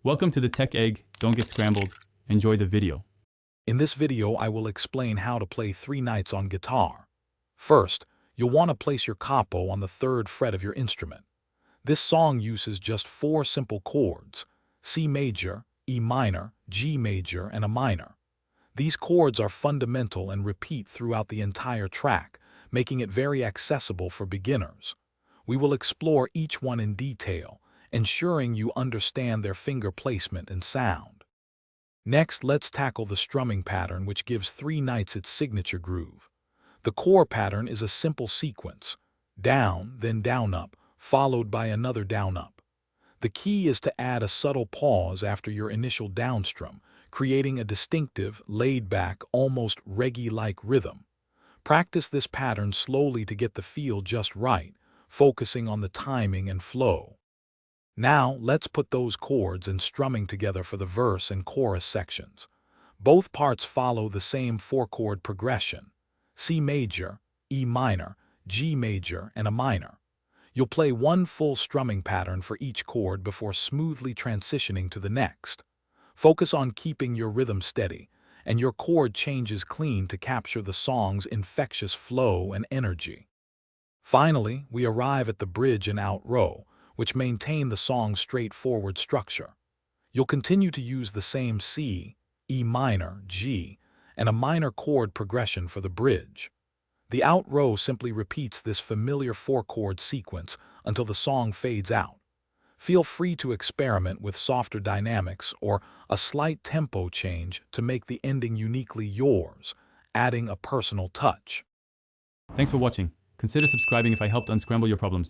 Welcome to the Tech Egg. Don't get scrambled. Enjoy the video. In this video, I will explain how to play 3 notes on guitar. First, you'll want to place your capo on the 3rd fret of your instrument. This song uses just 4 simple chords: C major, E minor, G major, and a minor. These chords are fundamental and repeat throughout the entire track, making it very accessible for beginners. We will explore each one in detail, ensuring you understand their finger placement and sound. Next, let's tackle the strumming pattern, which gives 3 notes its signature groove. The core pattern is a simple sequence: down, then down-up, followed by another down-up. The key is to add a subtle pause after your initial downstrum, creating a distinctive, laid-back, almost reggae-like rhythm. Practice this pattern slowly to get the feel just right, focusing on the timing and flow. Now, let's put those chords and strumming together for the verse and chorus sections. Both parts follow the same 4-chord progression: C major, E minor, G major, and a minor. You'll play one full strumming pattern for each chord before smoothly transitioning to the next. Focus on keeping your rhythm steady, and your chord changes clean to capture the song's infectious flow and energy. Finally, we arrive at the bridge and out row, which maintain the song's straightforward structure. You'll continue to use the same C, E minor, G, and a minor chord progression for the bridge. The out row simply repeats this familiar 4-chord sequence until the song fades out. Feel free to experiment with softer dynamics or a slight tempo change to make the ending uniquely yours, adding a personal touch. Thanks for watching. Consider subscribing if I helped unscramble your problems.